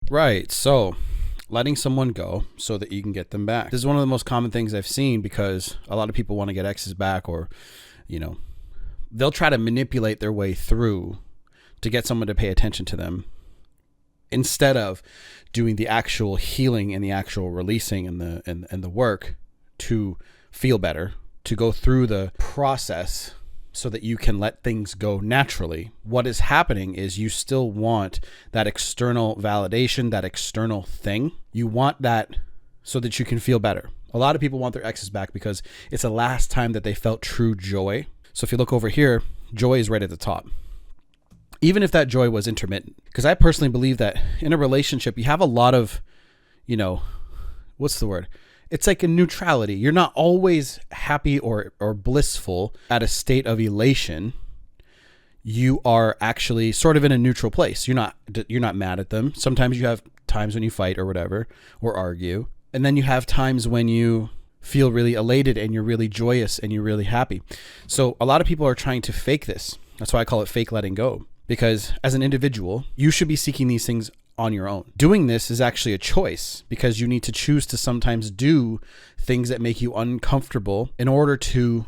Right. So letting someone go so that you can get them back. This is one of the most common things I've seen because a lot of people want to get exes back, or, they'll try to manipulate their way through to get someone to pay attention to them instead of doing the actual healing and the actual releasing and the work to feel better, to go through the process so that you can let things go naturally. What is happening is you still want that external validation, that external thing. You want that so that you can feel better. A lot of people want their exes back because it's the last time that they felt true joy. So if you look over here, joy is right at the top. Even if that joy was intermittent, because I personally believe that in a relationship, you have a lot of, what's the word? It's like a neutrality. You're not always happy or blissful at a state of elation. You are actually sort of in a neutral place. You're not mad at them. Sometimes you have times when you fight or whatever, or argue. And then you have times when you feel really elated and you're really joyous and you're really happy. So a lot of people are trying to fake this. That's why I call it fake letting go. Because as an individual, you should be seeking these things on your own. Doing this is actually a choice because you need to choose to sometimes do things that make you uncomfortable in order to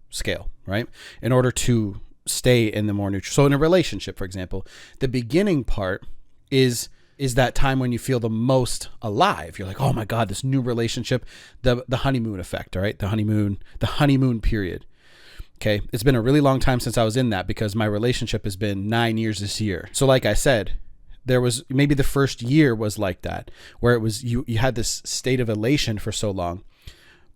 scale, right? In order to stay in the more neutral. So in a relationship, for example, the beginning part is that time when you feel the most alive. You're like, oh my God, this new relationship, the honeymoon effect, all right? The honeymoon period. Okay. It's been a really long time since I was in that because my relationship has been 9 years this year. So like I said, there was maybe the first year was like that, where it was, you had this state of elation for so long,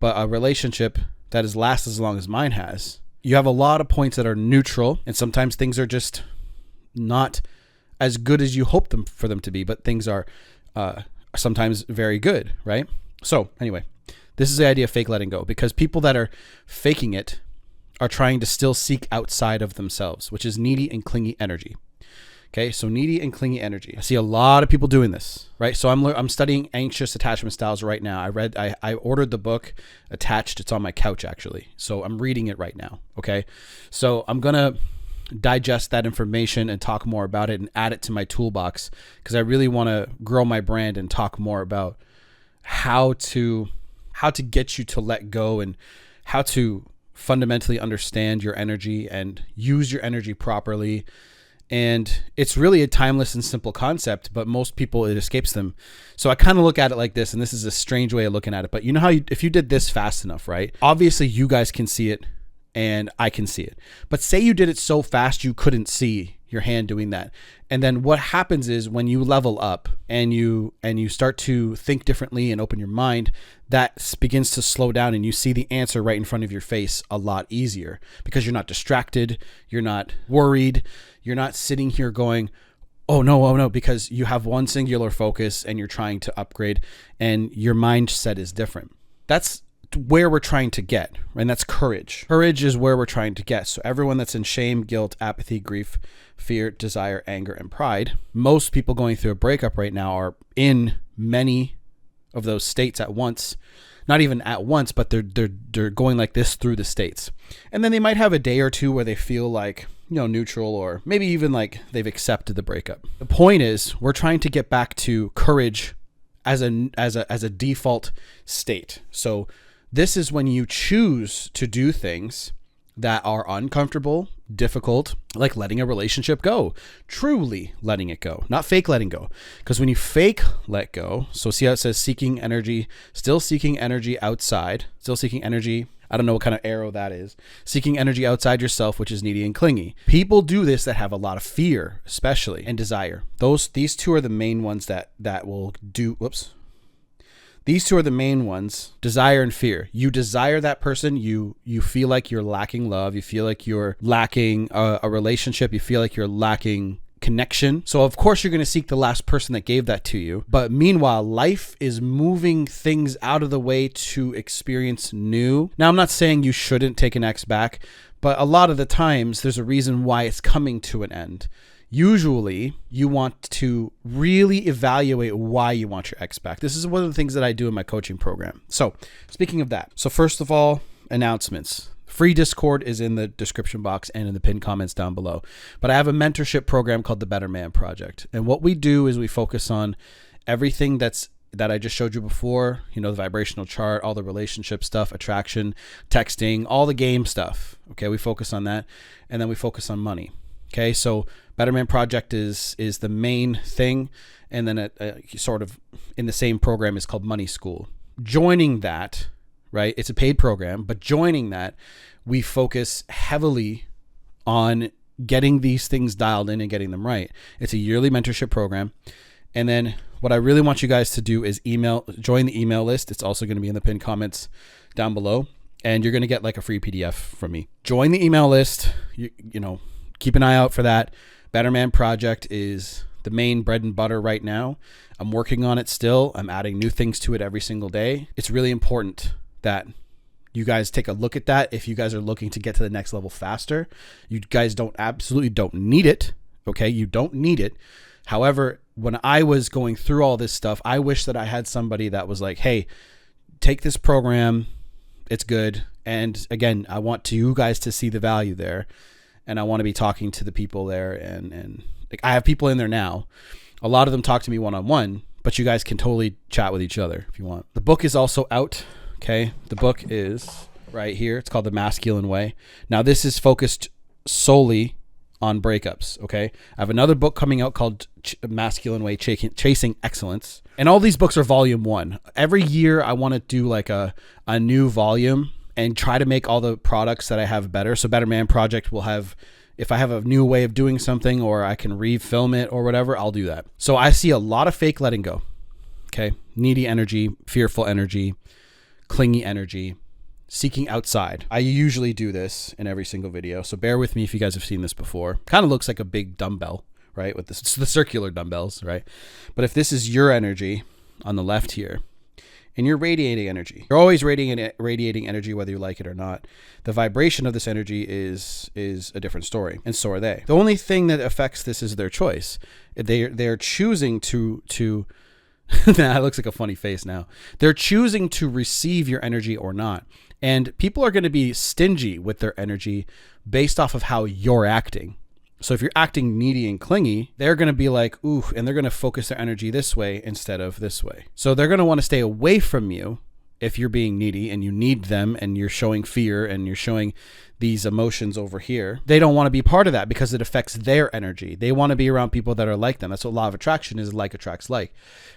but a relationship that has lasted as long as mine has, you have a lot of points that are neutral, and sometimes things are just not as good as you hope for them to be, but things are sometimes very good, right? So anyway, this is the idea of fake letting go, because people that are faking it are trying to still seek outside of themselves, which is needy and clingy energy. Okay, so needy and clingy energy. I see a lot of people doing this, right? So I'm studying anxious attachment styles right now. I ordered the book Attached. It's on my couch actually. So I'm reading it right now. Okay, so I'm gonna digest that information and talk more about it and add it to my toolbox because I really want to grow my brand and talk more about how to get you to let go and how to fundamentally understand your energy and use your energy properly. And it's really a timeless and simple concept, but most people, it escapes them. So I kind of look at it like this, and this is a strange way of looking at it, but you know how if you did this fast enough, right? Obviously you guys can see it and I can see it, but say you did it so fast you couldn't see your hand doing that. And then what happens is when you level up and you start to think differently and open your mind, that begins to slow down and you see the answer right in front of your face a lot easier because you're not distracted, you're not worried, you're not sitting here going, oh no, because you have one singular focus and you're trying to upgrade and your mindset is different. That's where we're trying to get, and that's courage. Courage is where we're trying to get. So everyone that's in shame, guilt, apathy, grief, fear, desire, anger, and pride, most people going through a breakup right now are in many of those states at once. Not even at once, but they're going like this through the states. And then they might have a day or two where they feel like, neutral, or maybe even like they've accepted the breakup. The point is, we're trying to get back to courage as a default state. So this is when you choose to do things that are uncomfortable, difficult, like letting a relationship go, truly letting it go, not fake letting go. Because when you fake let go, so see how it says seeking energy, still seeking energy outside, still seeking energy. I don't know what kind of arrow that is. Seeking energy outside yourself, which is needy and clingy. People do this that have a lot of fear, especially, and desire. These two are the main ones that will do, whoops. These two are the main ones, desire and fear. You desire that person. You feel like you're lacking love. You feel like you're lacking a relationship. You feel like you're lacking connection. So of course you're going to seek the last person that gave that to you. But meanwhile, life is moving things out of the way to experience new. Now, I'm not saying you shouldn't take an ex back, but a lot of the times there's a reason why it's coming to an end. Usually you want to really evaluate why you want your ex back. This is one of the things that I do in my coaching program. So speaking of that, so first of all, announcements. Free Discord is in the description box and in the pinned comments down below. But I have a mentorship program called the Better Man Project. And what we do is we focus on everything that I just showed you before, the vibrational chart, all the relationship stuff, attraction, texting, all the game stuff. Okay, we focus on that. And then we focus on money. Okay, so Better Man Project is the main thing. And then sort of in the same program is called Money School. Joining that, right? It's a paid program, but joining that, we focus heavily on getting these things dialed in and getting them right. It's a yearly mentorship program. And then what I really want you guys to do is join the email list. It's also going to be in the pinned comments down below. And you're going to get like a free PDF from me. Join the email list. Keep an eye out for that. Better Man Project is the main bread and butter right now. I'm working on it still. I'm adding new things to it every single day. It's really important that you guys take a look at that. If you guys are looking to get to the next level faster, you guys absolutely don't need it. Okay. You don't need it. However, when I was going through all this stuff, I wish that I had somebody that was like, hey, take this program. It's good. And again, I want you guys to see the value there. And I want to be talking to the people there. And like, I have people in there now. A lot of them talk to me one-on-one, but you guys can totally chat with each other if you want. The book is also out. Okay. The book is right here. It's called The Masculine Way. Now this is focused solely on breakups. Okay. I have another book coming out called Masculine Way, Chasing Excellence. And all these books are volume 1. Every year I want to do like a new volume and try to make all the products that I have better. So Better Man Project will have, if I have a new way of doing something or I can refilm it or whatever, I'll do that. So I see a lot of fake letting go. Okay. Needy energy, fearful energy, clingy energy, seeking outside. I usually do this in every single video. So bear with me if you guys have seen this before. Kind of looks like a big dumbbell, right? With this, the circular dumbbells, right? But if this is your energy on the left here, and you're radiating energy, you're always radiating energy, whether you like it or not. The vibration of this energy is a different story, and so are they. The only thing that affects this is their choice. They're choosing to that looks like a funny face now. They're choosing to receive your energy or not. And people are going to be stingy with their energy based off of how you're acting. So if you're acting needy and clingy, they're going to be like, ooh, and they're going to focus their energy this way instead of this way. So they're going to want to stay away from you if you're being needy and you need them and you're showing fear and you're showing these emotions over here. They don't want to be part of that because it affects their energy. They want to be around people that are like them. That's what law of attraction is. Like attracts like,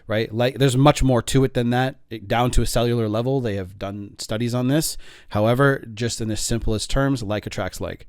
right? Like there's much more to it than that. Down to a cellular level, they have done studies on this. However, just in the simplest terms, like attracts like.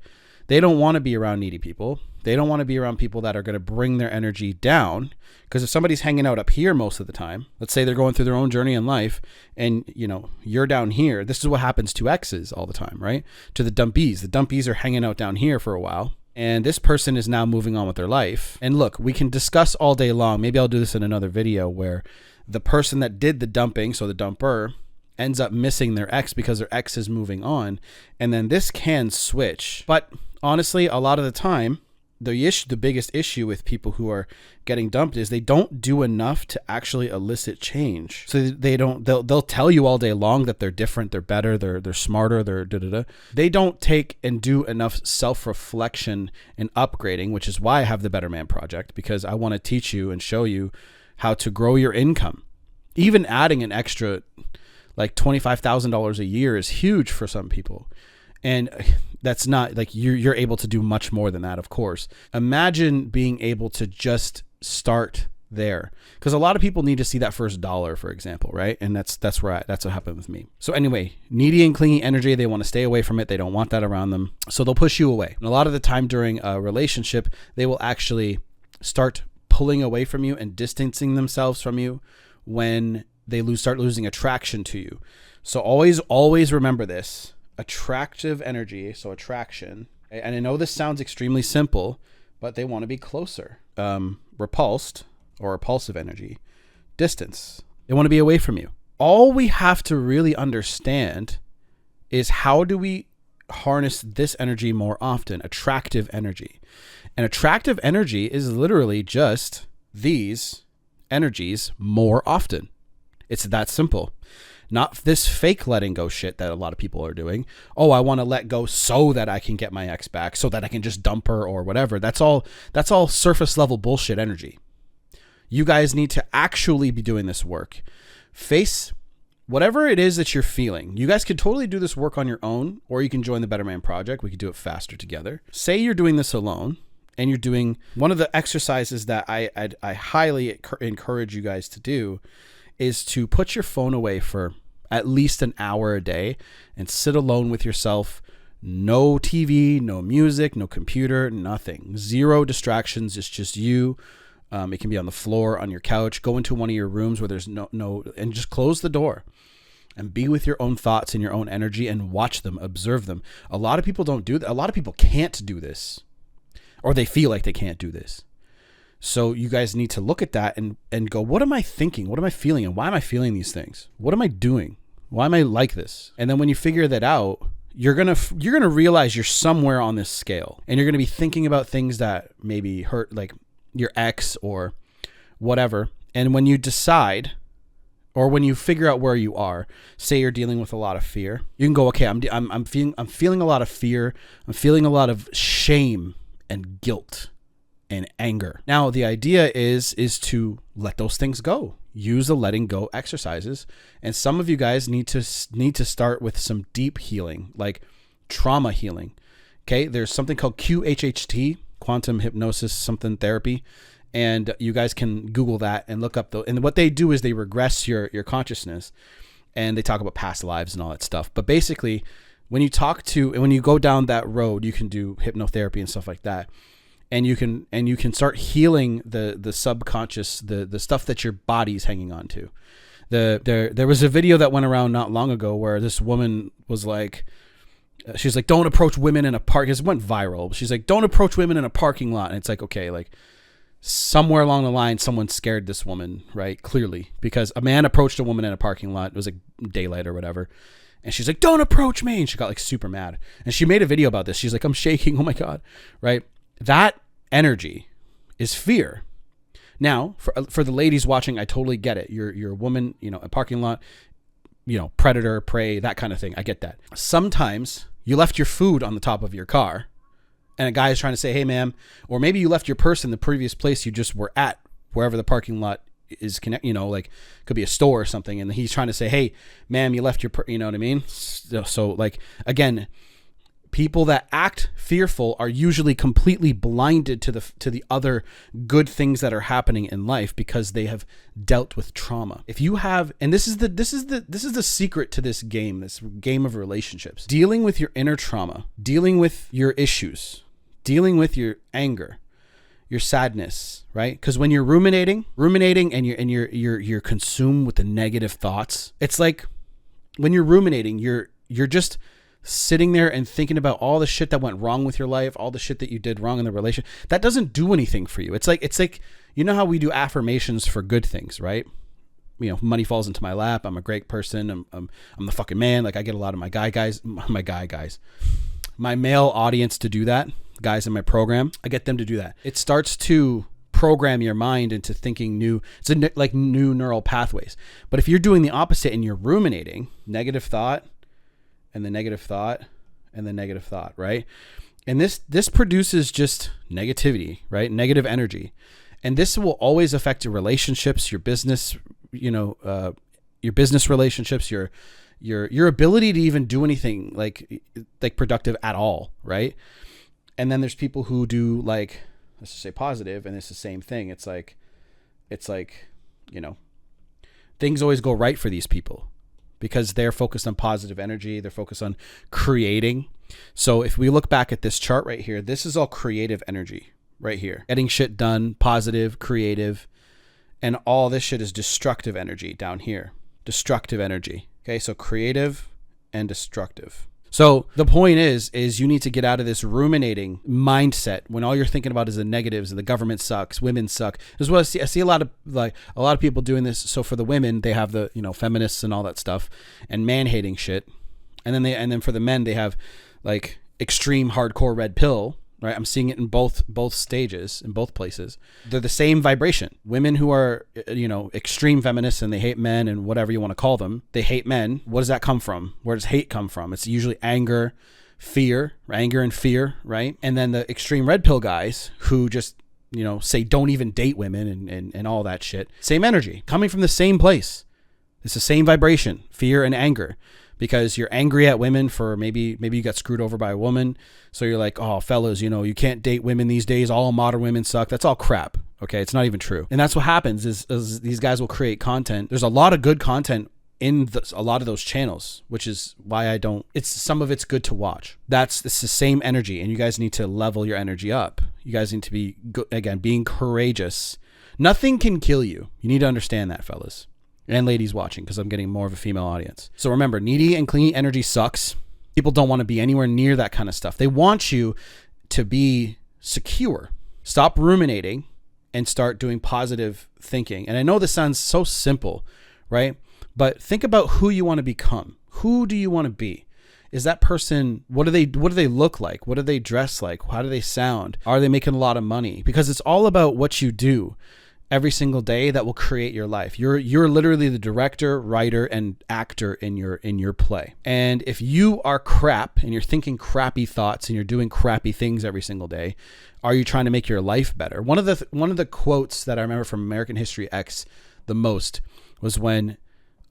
They don't want to be around needy people. They don't want to be around people that are going to bring their energy down. Because if somebody's hanging out up here most of the time, let's say they're going through their own journey in life and, you're down here. This is what happens to exes all the time, right? To the dumpies. The dumpies are hanging out down here for a while. And this person is now moving on with their life. And look, we can discuss all day long. Maybe I'll do this in another video where the person that did the dumping, so the dumper, ends up missing their ex because their ex is moving on. And then this can switch. But honestly, a lot of the time, the biggest issue with people who are getting dumped is they don't do enough to actually elicit change. So they'll tell you all day long that they're different, they're better, they're smarter, they're da-da-da. They don't take and do enough self-reflection and upgrading, which is why I have the Better Man Project, because I want to teach you and show you how to grow your income. Even adding an extra like $25,000 a year is huge for some people. And that's not like you're able to do much more than that, of course. Imagine being able to just start there, because a lot of people need to see that first dollar, for example, right? And that's what happened with me. So anyway, needy and clingy energy, they want to stay away from it. They don't want that around them. So they'll push you away. And a lot of the time during a relationship, they will actually start pulling away from you and distancing themselves from you when they start losing attraction to you. So always remember this. Attractive energy, so attraction, and I know this sounds extremely simple, but they want to be closer. Repulsed or repulsive energy, distance. They want to be away from you. All we have to really understand is how do we harness this energy more often, attractive energy. And attractive energy is literally just these energies more often. It's that simple. Not this fake letting go shit that a lot of people are doing. Oh, I want to let go so that I can get my ex back, so that I can just dump her or whatever. That's all surface level bullshit energy. You guys need to actually be doing this work. Face whatever it is that you're feeling. You guys could totally do this work on your own, or you can join the Better Man Project. We could do it faster together. Say you're doing this alone, and you're doing one of the exercises that I highly encourage you guys to do is to put your phone away for at least an hour a day and sit alone with yourself. No TV, no music, no computer, nothing. Zero distractions. It's just you. It can be on the floor, on your couch. Go into one of your rooms where there's no, and just close the door and be with your own thoughts and your own energy and watch them, observe them. A lot of people don't do that. A lot of people can't do this, or they feel like they can't do this. So you guys need to look at that and go, what am I thinking? What am I feeling? And why am I feeling these things? What am I doing? Why am I like this? And then when you figure that out, you're going to realize you're somewhere on this scale, and you're going to be thinking about things that maybe hurt, like your ex or whatever. And when you decide, or when you figure out where you are, say you're dealing with a lot of fear, you can go, okay, I'm feeling a lot of fear. I'm feeling a lot of shame and guilt and anger. Now, the idea is to let those things go. Use the letting go exercises. And some of you guys need to start with some deep healing, like trauma healing. Okay. There's something called QHHT, quantum hypnosis, something therapy. And you guys can Google that and look up and what they do is they regress your consciousness, and they talk about past lives and all that stuff. But basically, when you go down that road, you can do hypnotherapy and stuff like that. And you can start healing the subconscious, the stuff that your body's hanging on to. There was a video that went around not long ago where this woman was like, she's like, don't approach women in a park. It went viral. She's like, don't approach women in a parking lot. And it's like, okay, like somewhere along the line, someone scared this woman, right? Clearly, because a man approached a woman in a parking lot. It was like daylight or whatever. And she's like, don't approach me. And she got like super mad. And she made a video about this. She's like, I'm shaking. Oh my God. Right. That energy is fear. Now, for the ladies watching, I totally get it. You're a woman, a parking lot, predator, prey, that kind of thing. I get that. Sometimes you left your food on the top of your car and a guy is trying to say, hey, ma'am, or maybe you left your purse in the previous place you just were at, wherever the parking lot is like could be a store or something. And he's trying to say, hey, ma'am, you left your, you know what I mean? So like, again, people that act fearful are usually completely blinded to the other good things that are happening in life because they have dealt with trauma. If you have, and this is the secret to this game of relationships, dealing with your inner trauma, dealing with your issues, dealing with your anger, your sadness, right? Because when you're ruminating and you're consumed with the negative thoughts, it's like when you're ruminating, you're just sitting there and thinking about all the shit that went wrong with your life, all the shit that you did wrong in the relationship. That doesn't do anything for you. It's like you know how we do affirmations for good things, right? Money falls into my lap. I'm a great person. I'm the fucking man. Like I get a lot of my male audience to do that. Guys in my program, I get them to do that. It starts to program your mind into thinking new. It's like new neural pathways. But if you're doing the opposite and you're ruminating, negative thought, and the negative thought, and the negative thought, right? And this produces just negativity, right? Negative energy. And this will always affect your relationships, your business, your business relationships, your ability to even do anything like productive at all, right? And then there's people who do like, let's just say positive, and it's the same thing. It's like, things always go right for these people, because they're focused on positive energy. They're focused on creating. So if we look back at this chart right here, this is all creative energy right here. Getting shit done, positive, creative. And all this shit is destructive energy down here. Destructive energy. Okay, so creative and destructive. So the point is you need to get out of this ruminating mindset when all you're thinking about is the negatives and the government sucks, women suck. This is what I see a lot of people doing this. So for the women, they have the, feminists and all that stuff and man hating shit. And then for the men, they have like extreme hardcore red pill right? I'm seeing it in both stages, in both places. They're the same vibration. Women who are, extreme feminists and they hate men and whatever you want to call them, they hate men. What does that come from? Where does hate come from? It's usually anger and fear, right? And then the extreme red pill guys who just, say don't even date women and all that shit. Same energy coming from the same place. It's the same vibration, fear and anger. Because you're angry at women for maybe you got screwed over by a woman. So you're like, oh, fellas, you can't date women these days. All modern women suck. That's all crap. Okay, it's not even true. And that's what happens is these guys will create content. There's a lot of good content in a lot of those channels, which is why some of it's good to watch. It's the same energy, and you guys need to level your energy up. You guys need to be, again, being courageous. Nothing can kill you. You need to understand that, fellas. And ladies watching, because I'm getting more of a female audience. So remember, needy and clingy energy sucks. People don't want to be anywhere near that kind of stuff. They want you to be secure. Stop ruminating and start doing positive thinking. And I know this sounds so simple, right? But think about who you want to become. Who do you want to be? Is that person, what do they look like? What do they dress like? How do they sound? Are they making a lot of money? Because it's all about what you do every single day that will create your life. You're literally the director, writer, and actor in your play. And if you are crap and you're thinking crappy thoughts and you're doing crappy things every single day, are you trying to make your life better? One of the quotes that I remember from American History X the most was when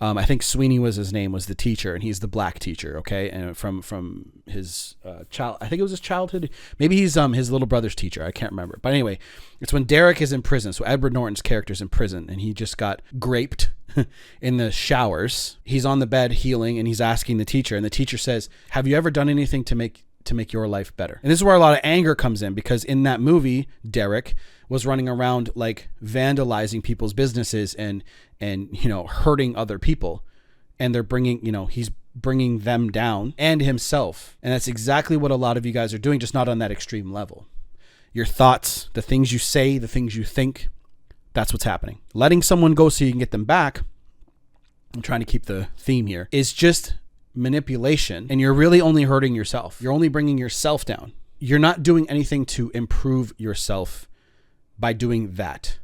I think Sweeney was his name, was the teacher, and he's the black teacher, okay? And from his child, I think it was his childhood. Maybe he's his little brother's teacher. I can't remember. But anyway, it's when Derek is in prison. So Edward Norton's character's in prison, and he just got graped in the showers. He's on the bed healing, and he's asking the teacher, and the teacher says, "Have you ever done anything to make your life better?" And this is where a lot of anger comes in, because in that movie, Derek was running around like vandalizing people's businesses and hurting other people, and they're he's bringing them down and himself. And that's exactly what a lot of you guys are doing, just not on that extreme level. Your thoughts, the things you say, the things you think, that's what's happening. Letting someone go so you can get them back, I'm trying to keep the theme here, is just manipulation, and you're really only hurting yourself. You're only bringing yourself down. You're not doing anything to improve yourself by doing that.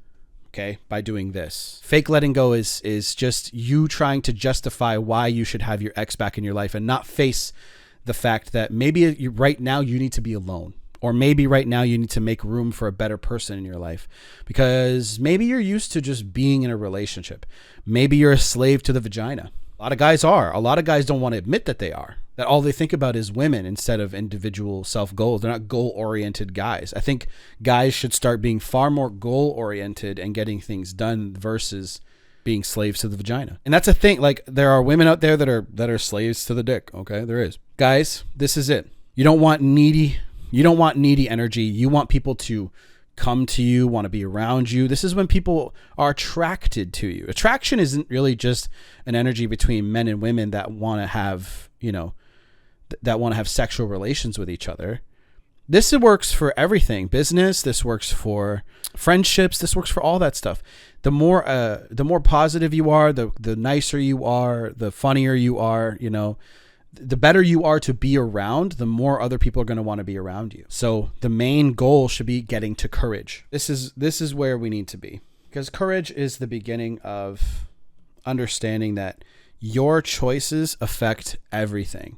Okay, by doing this. Fake letting go is just you trying to justify why you should have your ex back in your life and not face the fact that maybe right now you need to be alone, or maybe right now you need to make room for a better person in your life, because maybe you're used to just being in a relationship. Maybe you're a slave to the vagina. A lot of guys are. A lot of guys don't want to admit that they are. That all they think about is women instead of individual self-goals. They're not goal-oriented guys. I think guys should start being far more goal-oriented and getting things done versus being slaves to the vagina. And that's a thing. Like, there are women out there that are slaves to the dick. Okay, there is. Guys, this is it. You don't want needy energy. You want people to come to you, want to be around you. This is when people are attracted to you. Attraction isn't really just an energy between men and women that want to have, that want to have sexual relations with each other. This works for everything. Business, this works for friendships, this works for all that stuff. The more positive you are, the nicer you are, the funnier you are, the better you are to be around, the more other people are going to want to be around you. So the main goal should be getting to courage. This is where we need to be, because courage is the beginning of understanding that your choices affect everything.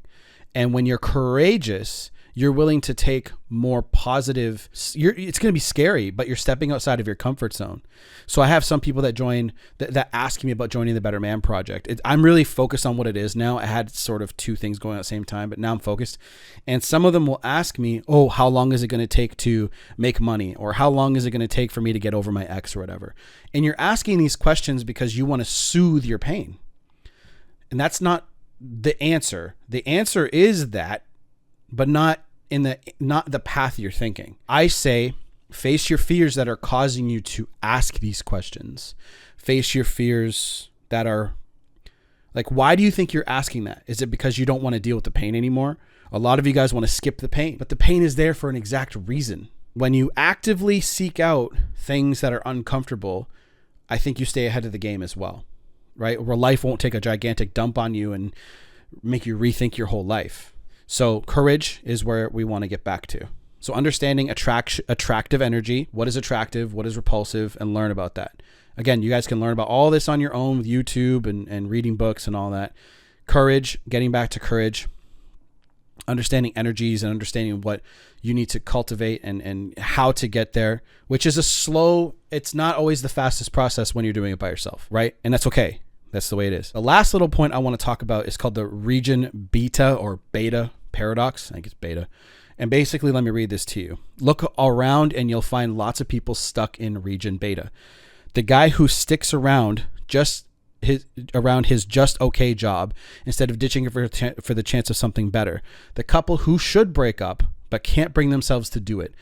And when you're courageous, you're willing to take more positive. It's going to be scary, but you're stepping outside of your comfort zone. So I have some people that join that ask me about joining the Better Man Project. I'm really focused on what it is now. I had sort of two things going on at the same time, but now I'm focused. And some of them will ask me, "Oh, how long is it going to take to make money?" Or "How long is it going to take for me to get over my ex?" or whatever. And you're asking these questions because you want to soothe your pain. And that's not the answer. The answer is that, but not the path you're thinking. I say, face your fears that are causing you to ask these questions. Face your fears that are like, why do you think you're asking that? Is it because you don't want to deal with the pain anymore? A lot of you guys want to skip the pain, but the pain is there for an exact reason. When you actively seek out things that are uncomfortable, I think you stay ahead of the game as well, right? Where life won't take a gigantic dump on you and make you rethink your whole life. So courage is where we want to get back to. So understanding attractive energy, what is attractive, what is repulsive, and learn about that. Again, you guys can learn about all this on your own with YouTube and reading books and all that. Courage, getting back to courage, understanding energies and understanding what you need to cultivate and how to get there, which is it's not always the fastest process when you're doing it by yourself, right? And that's okay. That's the way it is. The last little point I want to talk about is called the region beta or beta paradox. I think it's beta. And basically, let me read this to you. Look around and you'll find lots of people stuck in region beta. The guy who sticks around his just okay job instead of ditching it for the chance of something better. The couple who should break up but can't bring themselves to do it.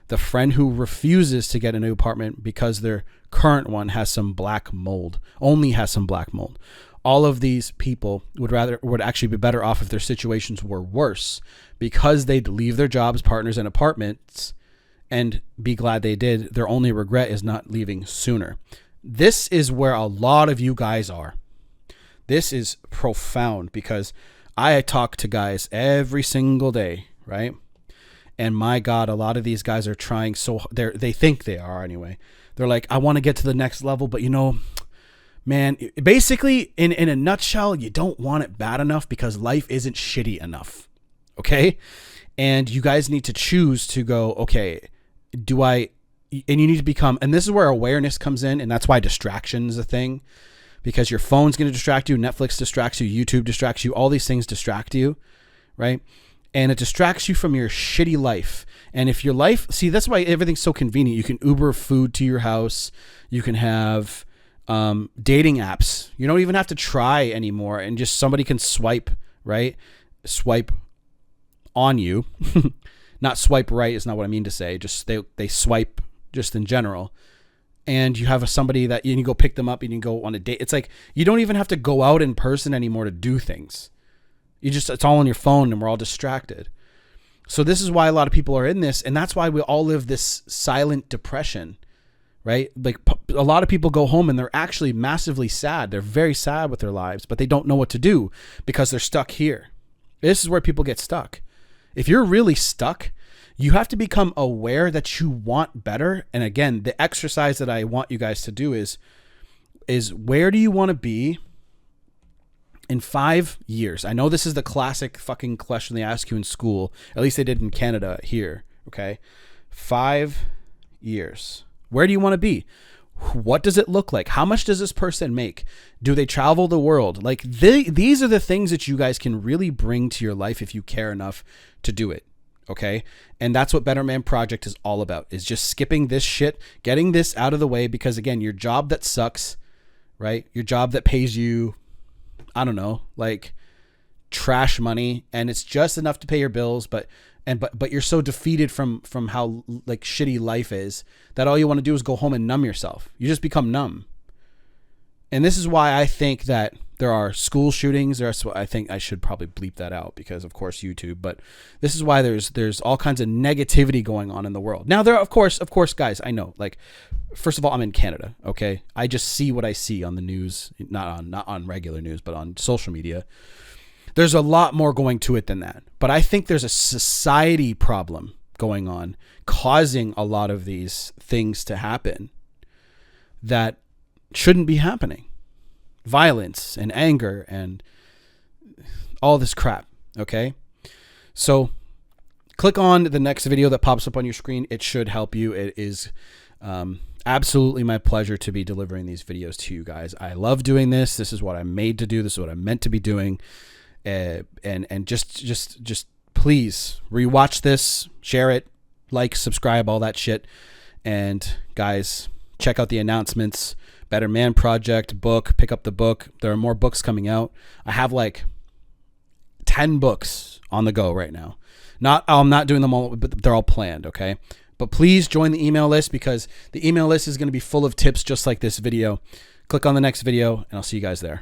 The friend who refuses to get a new apartment because their current one has some black mold, only has some black mold. All of these people would actually be better off if their situations were worse, because they'd leave their jobs, partners, and apartments and be glad they did. Their only regret is not leaving sooner. This is where a lot of you guys are. This is profound, because I talk to guys every single day, right? And my God, a lot of these guys are trying they think they are anyway. They're like, I want to get to the next level, but man, basically in a nutshell, you don't want it bad enough because life isn't shitty enough. Okay. And you guys need to choose to go, okay, and you need to become, and this is where awareness comes in. And that's why distraction is a thing, because your phone's going to distract you. Netflix distracts you. YouTube distracts you. All these things distract you. Right. And it distracts you from your shitty life. And if your life, that's why everything's so convenient. You can Uber food to your house. You can have dating apps. You don't even have to try anymore. And just somebody can swipe, right? Swipe on you. Not swipe right is not what I mean to say. Just they swipe just in general. And you have somebody that you can go pick them up and you can go on a date. It's like you don't even have to go out in person anymore to do things. It's all on your phone and we're all distracted. So this is why a lot of people are in this. And that's why we all live this silent depression, right? Like a lot of people go home and they're actually massively sad. They're very sad with their lives, but they don't know what to do because they're stuck here. This is where people get stuck. If you're really stuck, you have to become aware that you want better. And again, the exercise that I want you guys to do is where do you want to be in 5 years? I know this is the classic fucking question they ask you in school. At least they did in Canada here. Okay. 5 years. Where do you want to be? What does it look like? How much does this person make? Do they travel the world? Like these are the things that you guys can really bring to your life if you care enough to do it. Okay. And that's what Better Man Project is all about, is just skipping this shit, getting this out of the way, because again, your job that sucks, right? Your job that pays you, I don't know, like trash money, and it's just enough to pay your bills, but you're so defeated from how like shitty life is that all you want to do is go home and numb yourself. You just become numb. And this is why I think that there are school shootings. I think I should probably bleep that out because of course YouTube, but this is why there's all kinds of negativity going on in the world. Now there, of course, guys, I know, like, first of all, I'm in Canada. Okay. I just see what I see on the news, not on regular news, but on social media. There's a lot more going to it than that. But I think there's a society problem going on, causing a lot of these things to happen that shouldn't be happening. Violence and anger and all this crap. Okay. So click on the next video that pops up on your screen. It should help you. It is absolutely my pleasure to be delivering these videos to you guys. I love doing this. This is what I'm made to do. This is what I'm meant to be doing. And just please rewatch this, share it, like, subscribe, all that shit. And guys, check out the announcements. Better Man Project book, pick up the book. There are more books coming out. I have like 10 books on the go right now. I'm not doing them all, but they're all planned. Okay. But please join the email list, because the email list is going to be full of tips just like this video. Click on the next video and I'll see you guys there.